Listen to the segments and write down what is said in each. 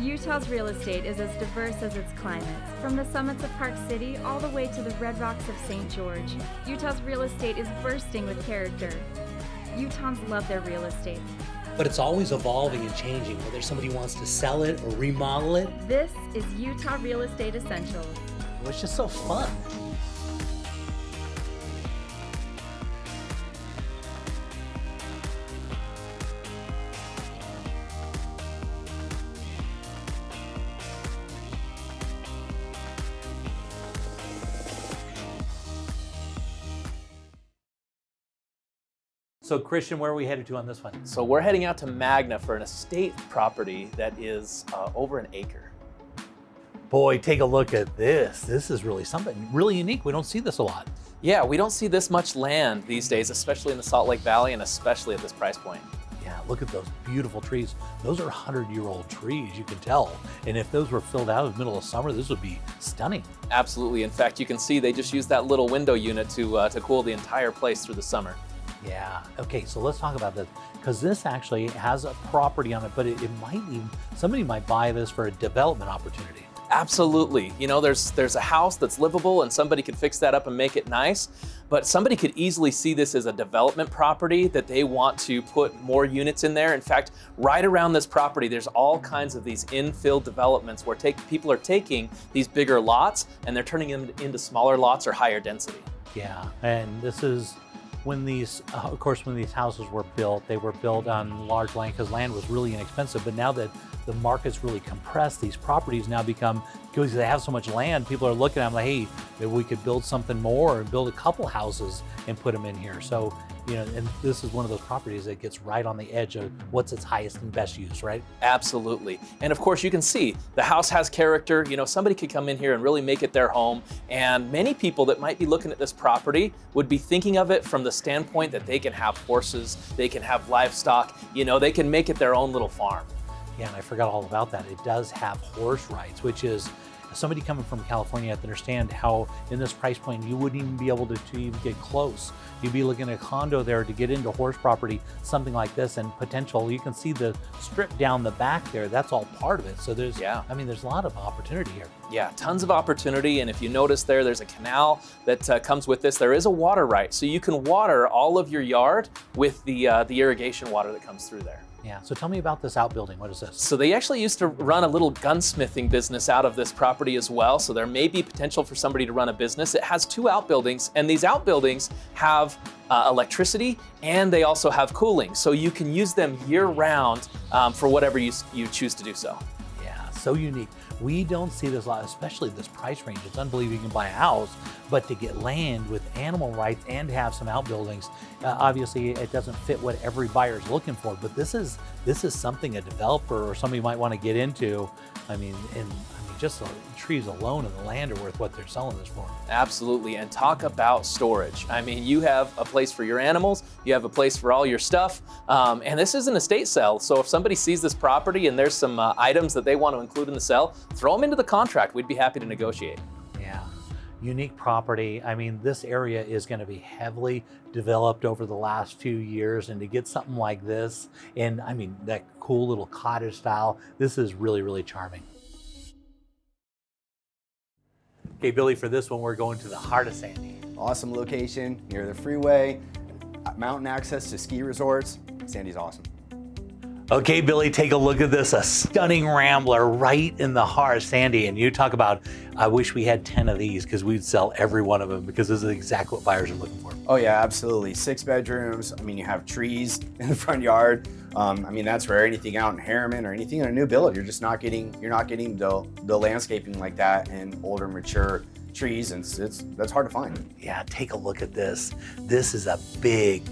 Utah's real estate is as diverse as its climate. From the summits of Park City all the way to the red rocks of St. George, Utah's real estate is bursting with character. Utahns love their real estate. But it's always evolving and changing, whether somebody wants to sell it or remodel it. This is Utah Real Estate Essentials. It's just so fun. So Christian, where are we headed to on this one? So we're heading out to Magna for an estate property that is over an acre. Boy, take a look at this. This is really something really unique. We don't see this a lot. Yeah, we don't see this much land these days, especially in the Salt Lake Valley and especially at this price point. Yeah, look at those beautiful trees. Those are 100-year-old trees, you can tell. And if those were filled out in the middle of summer, this would be stunning. Absolutely. In fact, you can see they just used that little window unit to cool the entire place through the summer. Yeah, okay, so let's talk about this, because this actually has a property on it, but it might even, somebody might buy this for a development opportunity. Absolutely. You know, there's a house that's livable and somebody could fix that up and make it nice, but somebody could easily see this as a development property that they want to put more units in there. In fact, right around this property, there's all kinds of these infill developments where people are taking these bigger lots and they're turning them into smaller lots or higher density. Yeah, and this is when these, of course, when these houses were built, they were built on large land because land was really inexpensive. But now that the market's really compressed, these properties now become, because they have so much land, people are looking at them like, hey, maybe we could build something more and build a couple houses and put them in here. So, you know, and this is one of those properties that gets right on the edge of what's its highest and best use, right? Absolutely. And of course, you can see the house has character. You know, somebody could come in here and really make it their home. And many people that might be looking at this property would be thinking of it from the standpoint that they can have horses, they can have livestock, you know, they can make it their own little farm. Yeah, and I forgot all about that. It does have horse rights, which is, somebody coming from California has to understand how in this price point, you wouldn't even be able to even get close. You'd be looking at a condo there to get into horse property, something like this, and potential. You can see the strip down the back there. That's all part of it. So there's, I mean, there's a lot of opportunity here. Yeah, tons of opportunity. And if you notice there's a canal that comes with this. There is a water right. So you can water all of your yard with the irrigation water that comes through there. Yeah, so tell me about this outbuilding. What is this? So they actually used to run a little gunsmithing business out of this property as well. So there may be potential for somebody to run a business. It has 2 outbuildings, and these outbuildings have electricity and they also have cooling. So you can use them year round for whatever you choose to do so. Yeah, so unique. We don't see this a lot, especially this price range. It's unbelievable you can buy a house, but to get land with animal rights and have some outbuildings, obviously it doesn't fit what every buyer is looking for, but this is something a developer or somebody might want to get into. I mean, just the trees alone and the land are worth what they're selling this for. Absolutely, and talk about storage. I mean, you have a place for your animals, you have a place for all your stuff, and this is an estate sale. So if somebody sees this property and there's some items that they want to include in the sale, throw them into the contract. We'd be happy to negotiate. Yeah, unique property. I mean, this area is going to be heavily developed over the last few years, and to get something like this, and I mean, that cool little cottage style, this is really, really charming. Okay, Billy, for this one, we're going to the heart of Sandy. Awesome location, near the freeway, mountain access to ski resorts. Sandy's awesome. Okay, Billy, take a look at this, a stunning rambler right in the heart of Sandy. And you talk about, I wish we had 10 of these because we'd sell every one of them because this is exactly what buyers are looking for. Oh yeah, absolutely. 6 bedrooms. I mean, you have trees in the front yard. I mean, that's rare. Anything out in Harriman or anything in a new build, you're not getting the landscaping like that in older, mature trees, and that's hard to find. Yeah, take a look at this. This is a big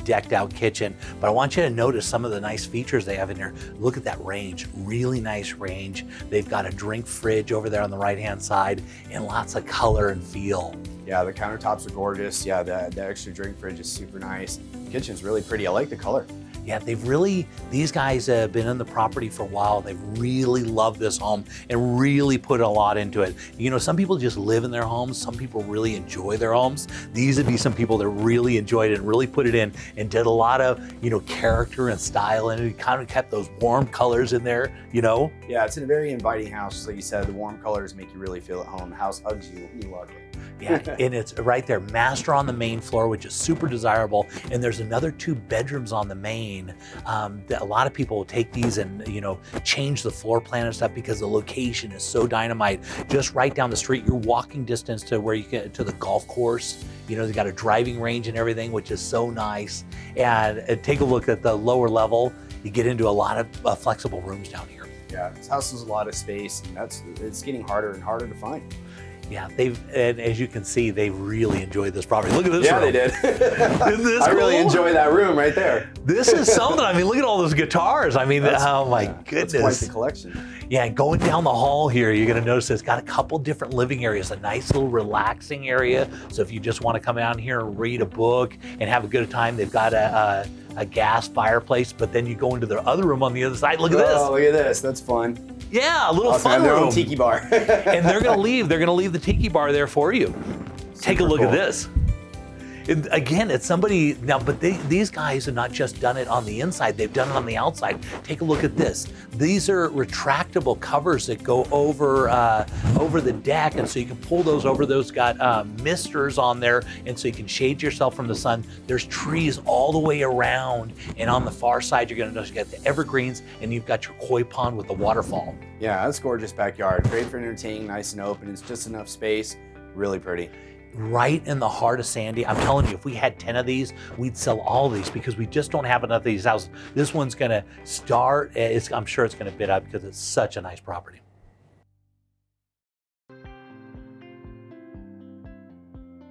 decked out kitchen, but I want you to notice some of the nice features they have in here. Look at that range, really nice range. They've got a drink fridge over there on the right-hand side and lots of color and feel. Yeah, the countertops are gorgeous. Yeah, the extra drink fridge is super nice. The kitchen's really pretty. I like the color. Yeah, these guys have been in the property for a while. They've really loved this home and really put a lot into it. You know, some people just live in their homes. Some people really enjoy their homes. These would be some people that really enjoyed it and really put it in and did a lot of, you know, character and style, and it kind of kept those warm colors in there, you know? Yeah, it's a very inviting house. Like you said, the warm colors make you really feel at home. The house hugs you. You love it. Yeah, and it's right there, master on the main floor, which is super desirable. And there's another 2 bedrooms on the main. That a lot of people will take these and, you know, change the floor plan and stuff because the location is so dynamite. Just right down the street, you're walking distance to where you get to the golf course. You know, they got a driving range and everything, which is so nice. And take a look at the lower level. You get into a lot of flexible rooms down here. Yeah, this house has a lot of space, and it's getting harder and harder to find. Yeah, and as you can see, they really enjoyed this property. Look at this room. Yeah, they did. Isn't this I really cool? enjoy that room right there. This is something. I mean, look at all those guitars. I mean, oh my goodness. That's quite the collection. Yeah, and going down the hall here, you're gonna notice it's got a couple different living areas, a nice little relaxing area. So if you just wanna come down here and read a book and have a good time, they've got a gas fireplace, but then you go into their other room on the other side. Look at this. Oh, look at this. That's fun. Yeah, a little Also fun have their room. own tiki bar. And they're gonna leave the tiki bar there for you. Take a look at this. Again, it's somebody now, but these guys have not just done it on the inside, they've done it on the outside. Take a look at this. These are retractable covers that go over over the deck, and so you can pull those over. Those got misters on there, and so you can shade yourself from the sun. There's trees all the way around, and on the far side, you're gonna notice you got the evergreens, and you've got your koi pond with the waterfall. Yeah, that's a gorgeous backyard. Great for entertaining, nice and open. It's just enough space, really pretty. Right in the heart of Sandy. I'm telling you, if we had 10 of these, we'd sell all of these because we just don't have enough of these houses. This one's gonna start, I'm sure it's gonna bid up because it's such a nice property.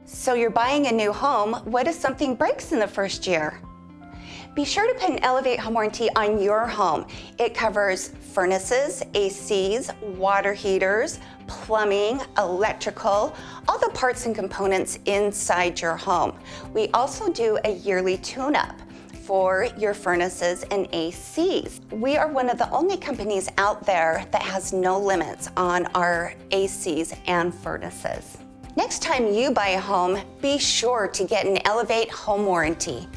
So you're buying a new home. What if something breaks in the first year? Be sure to put an Elevate home warranty on your home. It covers furnaces, ACs, water heaters, plumbing, electrical, all the parts and components inside your home. We also do a yearly tune-up for your furnaces and ACs. We are one of the only companies out there that has no limits on our ACs and furnaces. Next time you buy a home, be sure to get an Elevate home warranty.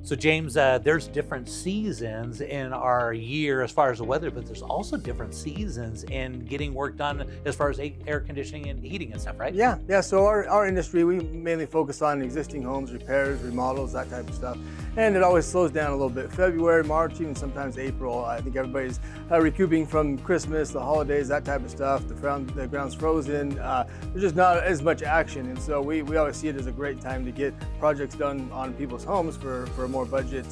So James, there's different seasons in our year as far as the weather, but there's also different seasons in getting work done as far as air conditioning and heating and stuff, right? Yeah. So our industry, we mainly focus on existing homes, repairs, remodels, that type of stuff. And it always slows down a little bit. February, March, even sometimes April. I think everybody's recouping from Christmas, the holidays, that type of stuff. The ground's frozen. There's just not as much action. And so we always see it as a great time to get projects done on people's homes for a more budget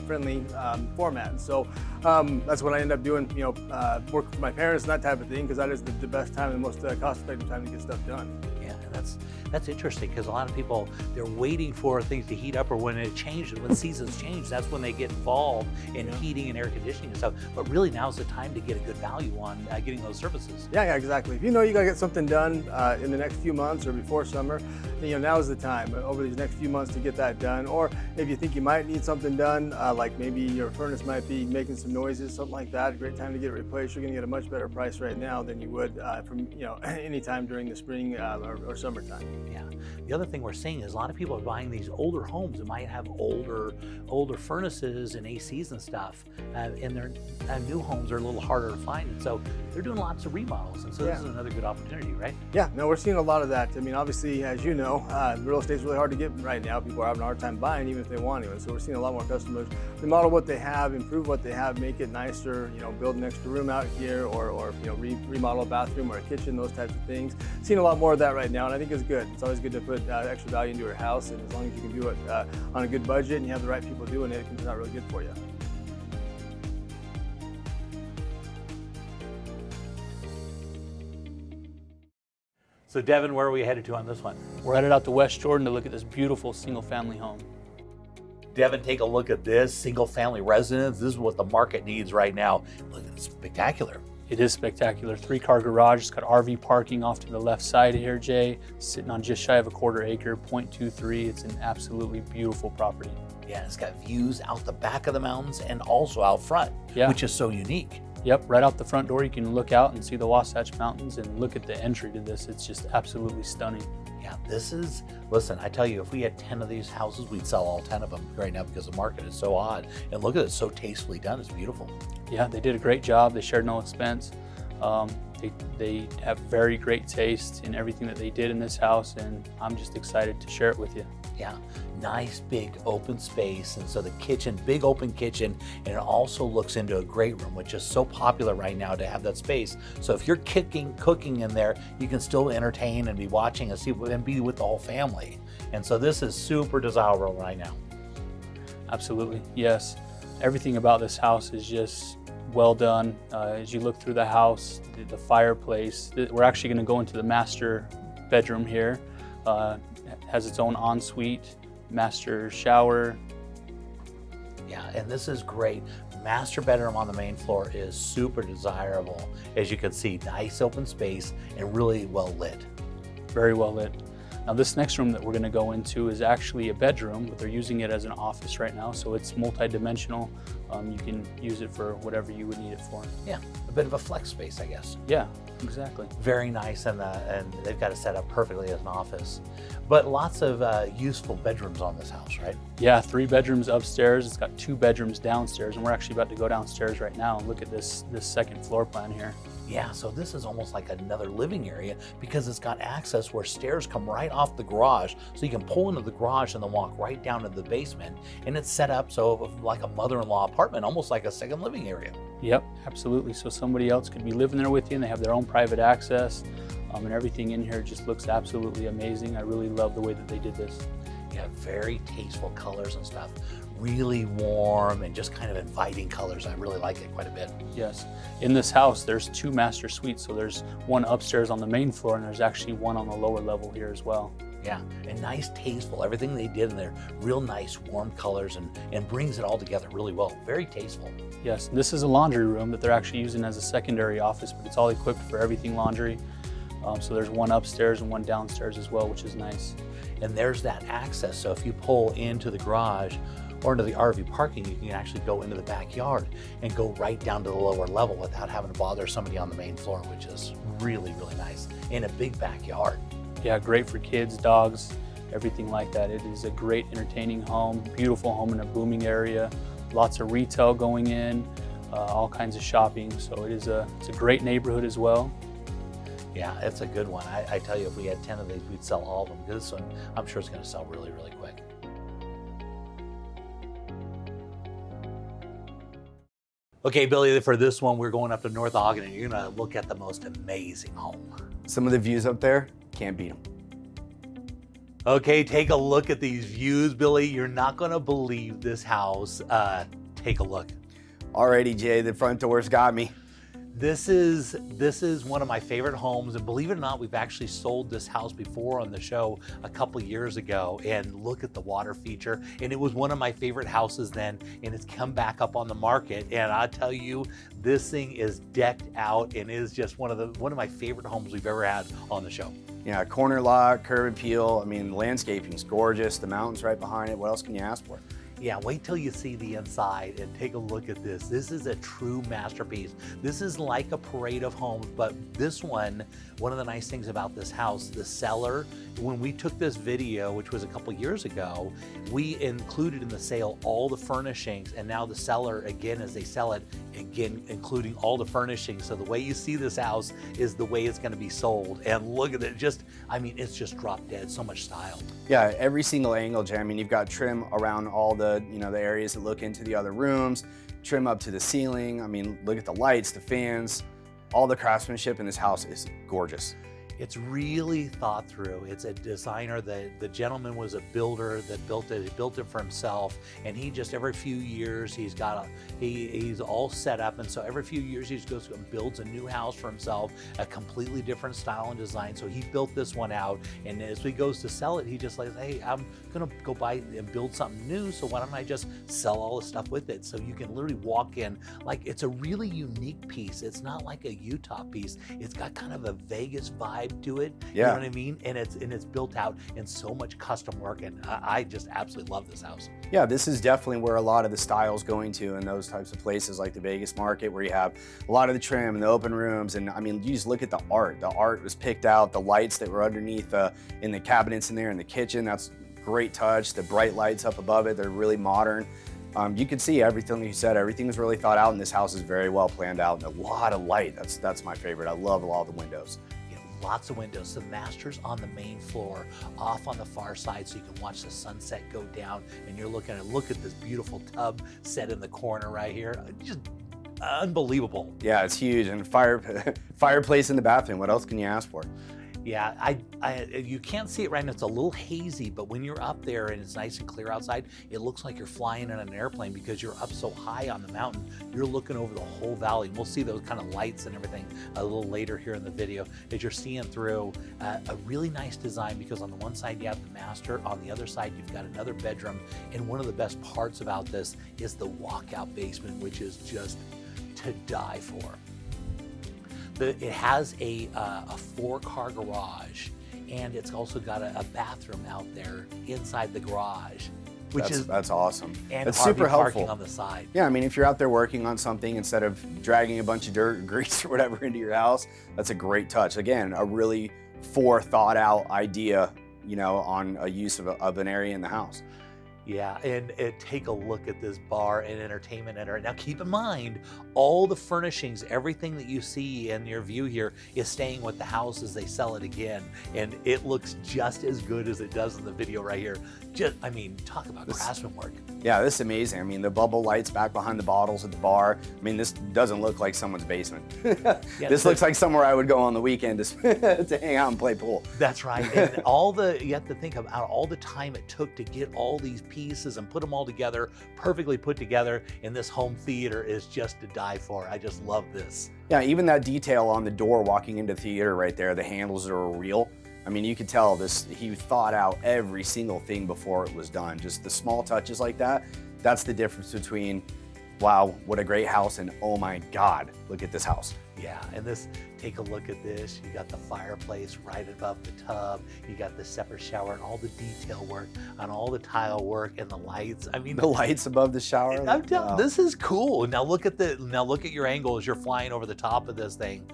friendly format. And so that's what I end up doing, you know, work with my parents and that type of thing, because that is the best time and the most cost-effective time to get stuff done. Yeah, and that's interesting because a lot of people, they're waiting for things to heat up, or when it changes, when seasons change, that's when they get involved in heating and air conditioning and stuff. But really now's the time to get a good value on getting those services. Yeah, exactly. If you know you gotta get something done in the next few months or before summer, you know, now's the time over these next few months to get that done. Or if you think you might need something done, like maybe your furnace might be making some noises, something like that, a great time to get it replaced. You're gonna get a much better price right now than you would from, you know, any time during the spring or summertime. Yeah. The other thing we're seeing is a lot of people are buying these older homes that might have older furnaces and ACs and stuff, and their new homes are a little harder to find. And so they're doing lots of remodels, and so this is another good opportunity, right? Yeah, no, we're seeing a lot of that. I mean, obviously, as you know, real estate's really hard to get right now. People are having a hard time buying, even if they want to. And so we're seeing a lot more customers remodel what they have, improve what they have, make it nicer. You know, build an extra room out here, or you know, remodel a bathroom or a kitchen, those types of things. Seeing a lot more of that right now, and I think it's good. It's always good to put extra value into your house, and as long as you can do it on a good budget and you have the right people doing it, it can turn out really good for you. So Devin, where are we headed to on this one? We're headed out to West Jordan to look at this beautiful single-family home. Devin, take a look at this single-family residence. This is what the market needs right now. Look, it's spectacular. It is spectacular. 3-car garage. It's got RV parking off to the left side here, Jay. Sitting on just shy of a 1/4 acre, 0.23. It's an absolutely beautiful property. Yeah, it's got views out the back of the mountains and also out front, Yeah. which is so unique. Yep, right out the front door, you can look out and see the Wasatch Mountains and look at the entry to this. It's just absolutely stunning. Yeah, this is, listen, I tell you, if we had 10 of these houses, we'd sell all 10 of them right now because the market is so hot. And look at it, so tastefully done. It's beautiful. Yeah, they did a great job. They shared no expense. They have very great taste in everything that they did in this house, and I'm just excited to share it with you. Yeah, nice big open space. And so the kitchen, big open kitchen, and it also looks into a great room, which is so popular right now to have that space. So if you're cooking in there, you can still entertain and be watching and be with the whole family. And so this is super desirable right now. Absolutely, yes. Everything about this house is just well done. As you look through the house, the fireplace, we're actually going to go into the master bedroom here. It has its own ensuite, master shower. Yeah, and this is great. Master bedroom on the main floor is super desirable. As you can see, nice open space and really well lit. Very well lit. Now this next room that we're going to go into is actually a bedroom, but they're using it as an office right now, so it's multi-dimensional. You can use it for whatever you would need it for. Yeah, a bit of a flex space, I guess. Yeah, exactly. Very nice, and they've got it set up perfectly as an office. But lots of useful bedrooms on this house, right? Yeah, 3 bedrooms upstairs. It's got 2 bedrooms downstairs, and we're actually about to go downstairs right now and look at this second floor plan here. Yeah, so this is almost like another living area because it's got access where stairs come right off the garage, so you can pull into the garage and then walk right down to the basement. And it's set up so like a mother-in-law apartment, almost like a second living area. Yep, absolutely. So somebody else could be living there with you and they have their own private access, and everything in here just looks absolutely amazing. I really love the way that they did this. Yeah, very tasteful colors and stuff. Really warm and just kind of inviting colors. I really like it quite a bit. Yes. In this house, there's 2 master suites. So there's one upstairs on the main floor, and there's actually one on the lower level here as well. Yeah, and nice, tasteful. Everything they did in there, real nice, warm colors and brings it all together really well. Very tasteful. Yes, this is a laundry room that they're actually using as a secondary office, but it's all equipped for everything laundry. So there's one upstairs and one downstairs as well, which is nice. And there's that access. So if you pull into the garage or into the RV parking, you can actually go into the backyard and go right down to the lower level without having to bother somebody on the main floor, which is really, really nice in a big backyard. Yeah, great for kids, dogs, everything like that. It is a great entertaining home, beautiful home in a booming area, lots of retail going in, all kinds of shopping. So it's a great neighborhood as well. Yeah, it's a good one. I tell you, if we had 10 of these, we'd sell all of them. This one, I'm sure it's going to sell really, really quick. Okay, Billy, for this one, we're going up to North Ogden, and you're going to look at the most amazing home. Some of the views up there, can't beat them. Okay, take a look at these views, Billy. You're not going to believe this house. Take a look. Alrighty, Jay, the front door's got me. This is one of my favorite homes, and believe it or not, we've actually sold this house before on the show a couple years ago, and look at the water feature, and it was one of my favorite houses then, and it's come back up on the market, and I tell you, this thing is decked out and is just one of my favorite homes we've ever had on the show. Yeah, corner lot, curb appeal. I mean, the landscaping's gorgeous. The mountain's right behind it. What else can you ask for? Yeah, wait till you see the inside and take a look at this. This is a true masterpiece. This is like a parade of homes, but this one of the nice things about this house, the cellar, when we took this video, which was a couple years ago, we included in the sale all the furnishings, and now the cellar, again, as they sell it, again, including all the furnishings. So the way you see this house is the way it's gonna be sold. And look at it, it's just drop dead, so much style. Yeah, every single angle, Jay. I mean, you've got trim around all the areas that look into the other rooms, trim up to the ceiling. I mean, look at the lights, the fans, all the craftsmanship in this house is gorgeous. It's really thought through. It's a designer. The gentleman was a builder that built it. He built it for himself, and he just every few years he's all set up, and so every few years he just goes and builds a new house for himself, a completely different style and design. So he built this one out, and as he goes to sell it, he just like, hey, I'm gonna go buy and build something new. So why don't I just sell all the stuff with it? So you can literally walk in like it's a really unique piece. It's not like a Utah piece. It's got kind of a Vegas vibe to it, yeah. You know what I mean? And it's built out in so much custom work, and I just absolutely love this house. Yeah, this is definitely where a lot of the style's going to in those types of places like the Vegas market, where you have a lot of the trim and the open rooms. And I mean, you just look at the art. The art was picked out, the lights that were underneath in the cabinets in there in the kitchen, that's great touch. The bright lights up above it, they're really modern. You can see everything you said, everything was really thought out, and this house is very well planned out and a lot of light. That's my favorite. I love all the windows. Lots of windows. The master's on the main floor, off on the far side, so you can watch the sunset go down, and you're looking at, look at this beautiful tub set in the corner right here. Just unbelievable. Yeah, it's huge, and fireplace in the bathroom. What else can you ask for? Yeah, you can't see it right now. It's a little hazy, but when you're up there and it's nice and clear outside, it looks like you're flying in an airplane because you're up so high on the mountain. You're looking over the whole valley. And we'll see those kind of lights and everything a little later here in the video as you're seeing through a really nice design, because on the one side you have the master, on the other side you've got another bedroom. And one of the best parts about this is the walkout basement, which is just to die for. It has a 4-car garage, and it's also got a bathroom out there inside the garage, that's awesome. And that's RV super helpful. Parking on the side. Yeah, I mean, if you're out there working on something, instead of dragging a bunch of dirt or grease or whatever into your house, that's a great touch. Again, a really thought out idea, you know, on a use of an area in the house. Yeah, and take a look at this bar and entertainment center. Now keep in mind, all the furnishings, everything that you see in your view here is staying with the house as they sell it again. And it looks just as good as it does in the video right here. I mean, talk about craftsmanship. Yeah, this is amazing. I mean, the bubble lights back behind the bottles at the bar. I mean, this doesn't look like someone's basement. Yeah, this looks like somewhere I would go on the weekend to hang out and play pool. That's right. And you have to think about all the time it took to get all these pieces and put them all together, perfectly put together, in this home theater is just to die for. I just love this. Yeah, even that detail on the door walking into the theater right there, the handles are real. I mean, you could tell he thought out every single thing before it was done. Just the small touches like that, that's the difference between, wow, what a great house, and oh my God, look at this house. Yeah, and take a look at this. You got the fireplace right above the tub. You got the separate shower and all the detail work on all the tile work and the lights. I mean, the lights above the shower. I'm telling you, this is cool. Now look at your angle as you're flying over the top of this thing.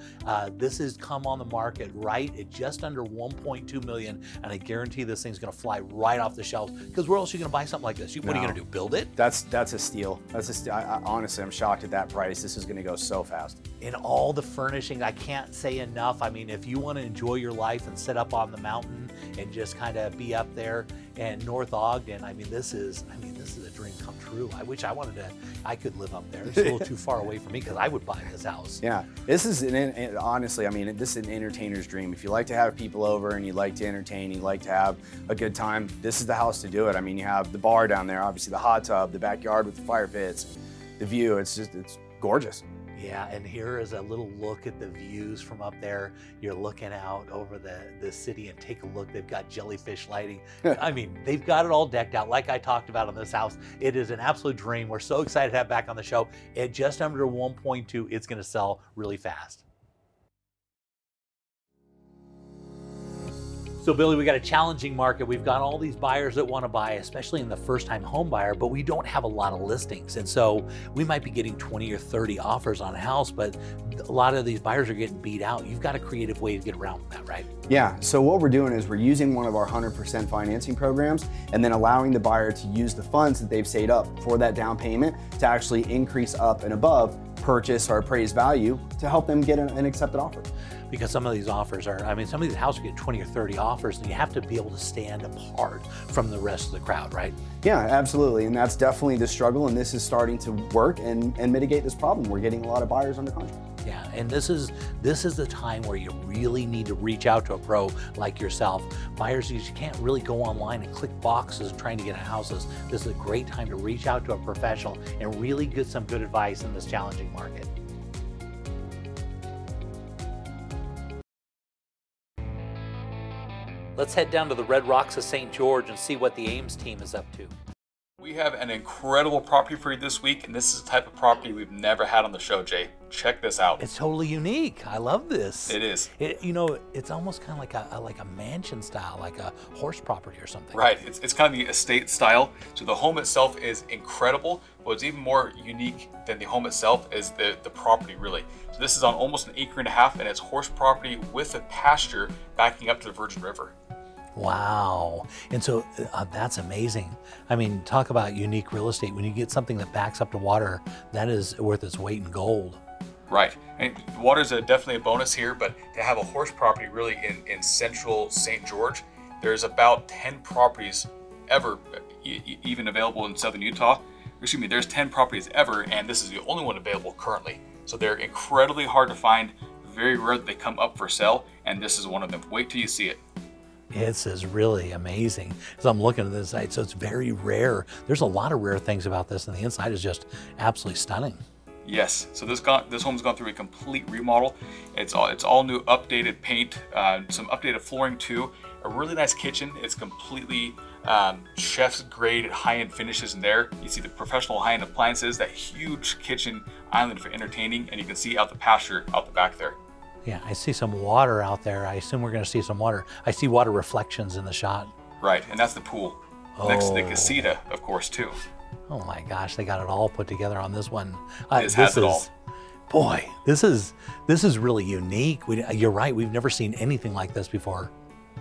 This has come on the market right at just under 1.2 million, and I guarantee this thing's going to fly right off the shelves. Because where else are you going to buy something like this? What are you going to do? Build it? That's a steal. Honestly, I'm shocked at that price. This is going to go so fast. And all the furnishing, I can't say enough. I mean, if you want to enjoy your life and sit up on the mountain and just kind of be up there in North Ogden, I mean, this is a dream come true. I wish I could live up there. It's a little too far away from me, because I would buy this house. Yeah, this is honestly, I mean, this is an entertainer's dream. If you like to have people over and you like to entertain, you like to have a good time, this is the house to do it. I mean, you have the bar down there, obviously the hot tub, the backyard with the fire pits, the view, it's gorgeous. Yeah, and here is a little look at the views from up there. You're looking out over the city, and take a look. They've got jellyfish lighting. I mean, they've got it all decked out like I talked about on this house. It is an absolute dream. We're so excited to have back on the show. At just under 1.2, it's going to sell really fast. So Billy, we got a challenging market. We've got all these buyers that want to buy, especially in the first-time home buyer, but we don't have a lot of listings. And so we might be getting 20 or 30 offers on a house, but a lot of these buyers are getting beat out. You've got a creative way to get around that, right? Yeah, so what we're doing is we're using one of our 100% financing programs, and then allowing the buyer to use the funds that they've saved up for that down payment to actually increase up and above purchase or appraised value to help them get an accepted offer. Because some of these offers some of these houses get 20 or 30 offers, and you have to be able to stand apart from the rest of the crowd, right? Yeah, absolutely, and that's definitely the struggle, and this is starting to work and mitigate this problem. We're getting a lot of buyers under contract. Yeah, and this is the time where you really need to reach out to a pro like yourself. Buyers, you can't really go online and click boxes trying to get houses. This is a great time to reach out to a professional and really get some good advice in this challenging market. Let's head down to the Red Rocks of St. George and see what the Ames team is up to. We have an incredible property for you this week, and this is the type of property we've never had on the show, Jay. Check this out. It's totally unique. I love this. It is. You know, it's almost kind of like a mansion style, like a horse property or something. Right. It's kind of the estate style. So the home itself is incredible. What's even more unique than the home itself is the property, really. So this is on almost 1.5 acres, and it's horse property with a pasture backing up to the Virgin River. Wow. And so that's amazing. I mean, talk about unique real estate. When you get something that backs up to water, that is worth its weight in gold. Right. And water is definitely a bonus here, but to have a horse property really in central St. George, there's about 10 properties ever even available in southern Utah. Excuse me, there's 10 properties ever, and this is the only one available currently. So they're incredibly hard to find, very rare that they come up for sale, and this is one of them. Wait till you see it. This is really amazing. So I'm looking at this site, so it's very rare. There's a lot of rare things about this, and the inside is just absolutely stunning. Yes, so this home's gone through a complete remodel. It's all new, updated paint, some updated flooring too. A really nice kitchen. It's completely chef's grade high-end finishes in there. You see the professional high-end appliances, that huge kitchen island for entertaining, and you can see out the pasture out the back there. Yeah, I see some water out there. I assume we're going to see some water. I see water reflections in the shot. Right, and that's the pool. Next to the casita, of course, too. Oh my gosh, they got it all put together on this one. This has it all. Boy, this is really unique. You're right, we've never seen anything like this before.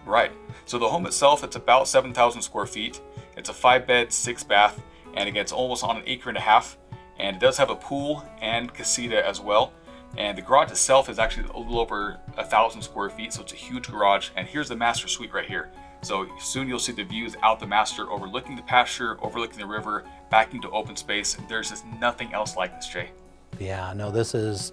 Right. So the home itself, it's about 7,000 square feet. It's a 5-bed, 6-bath, and again, it's almost on 1.5 acres, and it does have a pool and casita as well. And the garage itself is actually a little over 1,000 square feet, so it's a huge garage. And here's the master suite right here. So soon you'll see the views out the master, overlooking the pasture, overlooking the river, back into open space. There's just nothing else like this, Jay. Yeah, no, this is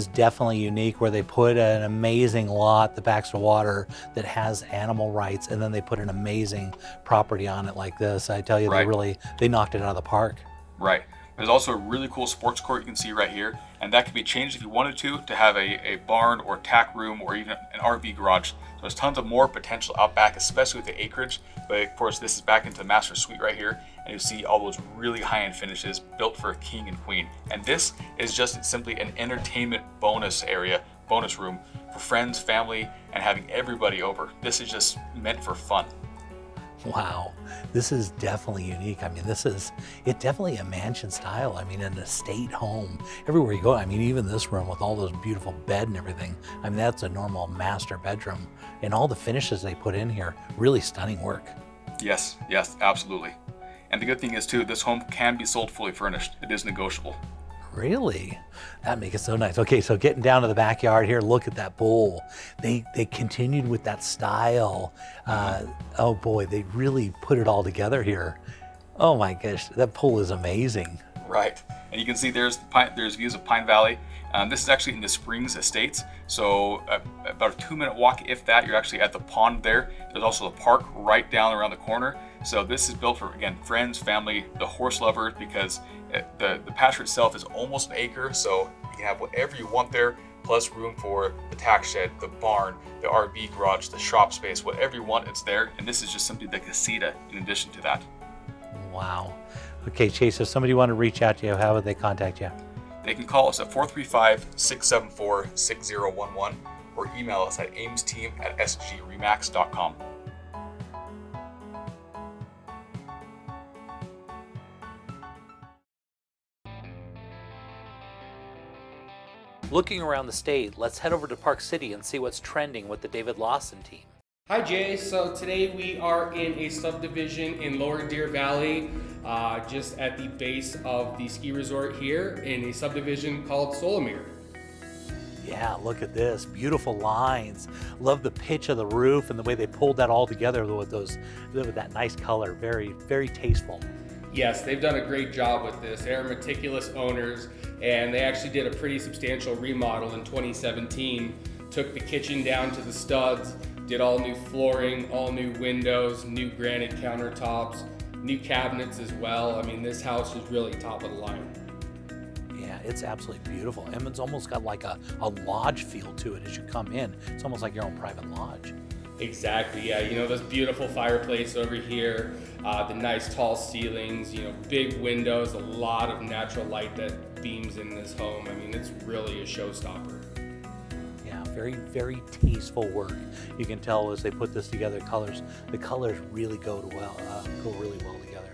definitely unique, where they put an amazing lot that backs to water that has animal rights, and then they put an amazing property on it like this. I tell you, Right. they knocked it out of the park. Right. There's also a really cool sports court you can see right here, and that can be changed if you wanted to have a barn or tack room or even an RV garage. So there's tons of more potential out back, especially with the acreage. But of course, this is back into the master suite right here, and you see all those really high-end finishes built for a king and queen. And this is just simply an entertainment bonus area, bonus room for friends, family, and having everybody over. This is just meant for fun. Wow, this is definitely unique. I mean, it's definitely a mansion style. I mean, an estate home. Everywhere you go, I mean, even this room with all those beautiful bed and everything, I mean, that's a normal master bedroom. And all the finishes they put in here, really stunning work. Yes, yes, absolutely. And the good thing is too, this home can be sold fully furnished. It is negotiable. Really? That makes it so nice. Okay, so getting down to the backyard here, look at that pool. They continued with that style. Oh boy, they really put it all together here. Oh my gosh, that pool is amazing. Right, and you can see there's views of Pine Valley. This is actually in the Springs Estates, so about a 2-minute walk, if that. You're actually at the pond there. There's also the park right down around the corner. So this is built for, again, friends, family, the horse lovers, because the pasture itself is almost 1 acre, so you can have whatever you want there, plus room for the tack shed, the barn, the RV garage, the shop space, whatever you want, it's there. And this is just simply the casita in addition to that. Wow. Okay, Chase, if somebody wanted to reach out to you, how would they contact you? They can call us at 435-674-6011 or email us at amesteam@sgremax.com. Looking around the state, let's head over to Park City and see what's trending with the David Lawson team. Hi Jay, so today we are in a subdivision in Lower Deer Valley, just at the base of the ski resort here in a subdivision called Solomir. Yeah, look at this, beautiful lines. Love the pitch of the roof and the way they pulled that all together with that nice color, very, very tasteful. Yes, they've done a great job with this. They're meticulous owners, and they actually did a pretty substantial remodel in 2017. Took the kitchen down to the studs, did all new flooring, all new windows, new granite countertops, new cabinets as well. I mean, this house is really top of the line. Yeah, it's absolutely beautiful. And it's almost got like a lodge feel to it as you come in. It's almost like your own private lodge. Exactly, yeah. You know, this beautiful fireplace over here, the nice tall ceilings, you know, big windows, a lot of natural light that beams in this home. I mean, it's really a showstopper. Yeah, very, very tasteful work. You can tell as they put this together, the colors really go really well together.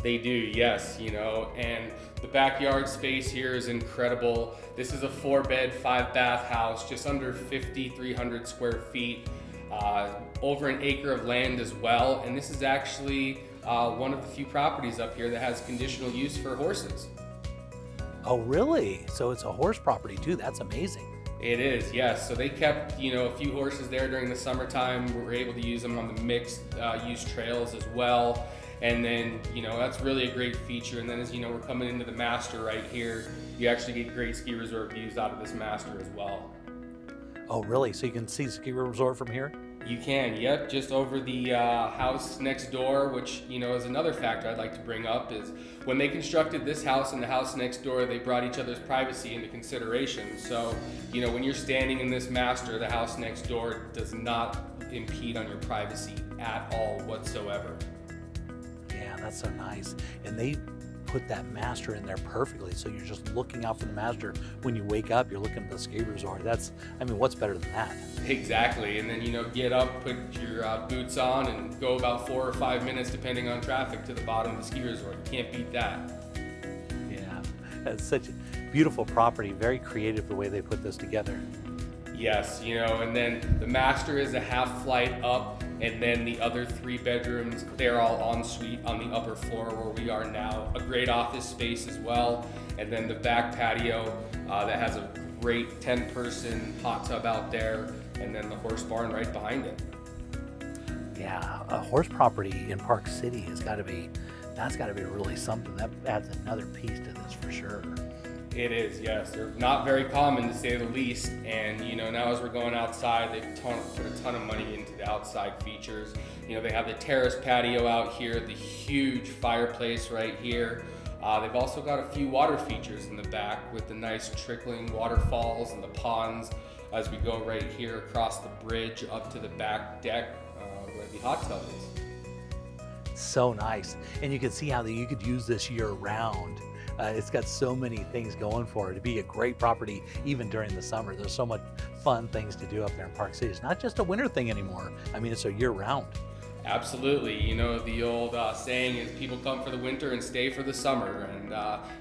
They do, yes, you know, and the backyard space here is incredible. This is a 4-bed, 5-bath house, just under 5,300 square feet. Over an acre of land as well, and this is actually one of the few properties up here that has conditional use for horses. Oh, really? So it's a horse property too. That's amazing. It is, yes. So they kept, you know, a few horses there during the summertime. We were able to use them on the mixed use trails as well. And then, you know, that's really a great feature. And then as you know, we're coming into the master right here. You actually get great ski resort views out of this master as well. Oh, really? So you can see the ski resort from here? You can, yep, just over the house next door, which, you know, is another factor I'd like to bring up, is when they constructed this house and the house next door, they brought each other's privacy into consideration. So, you know, when you're standing in this master, the house next door does not impede on your privacy at all whatsoever. Yeah, that's so nice. And they put that master in there perfectly, so you're just looking out for the master. When you wake up, you're looking at the ski resort. That's, I mean, what's better than that? Exactly, and then, you know, get up, put your boots on, and go about 4 or 5 minutes, depending on traffic, to the bottom of the ski resort. You can't beat that. Yeah, that's such a beautiful property. Very creative the way they put this together. Yes, you know, and then the master is a half flight up, and then the other 3 bedrooms, they're all en suite on the upper floor where we are now. A great office space as well, and then the back patio that has a great 10-person hot tub out there, and then the horse barn right behind it. Yeah, a horse property in Park City has got to be, that's got to be really something. That adds another piece to this for sure. It is, yes. They're not very common, to say the least. And, you know, now as we're going outside, they've put a ton of money into the outside features. You know, they have the terrace patio out here, the huge fireplace right here. They've also got a few water features in the back with the nice trickling waterfalls and the ponds as we go right here across the bridge up to the back deck where the hot tub is. So nice. And you can see how you could use this year round. It's got so many things going for it to be a great property even during the summer. There's so much fun things to do up there in Park City. It's not just a winter thing anymore. I mean, it's a year round. Absolutely. You know, the old saying is people come for the winter and stay for the summer. And,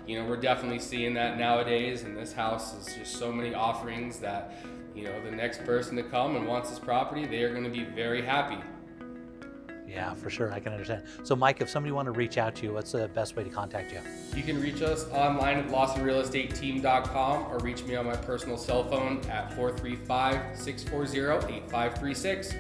you know, we're definitely seeing that nowadays. And this house is just so many offerings that, you know, the next person to come and wants this property, they are going to be very happy. Yeah, for sure. I can understand. So, Mike, if somebody wanted to reach out to you, what's the best way to contact you? You can reach us online at lawsonrealestateteam.com or reach me on my personal cell phone at 435-640-8536.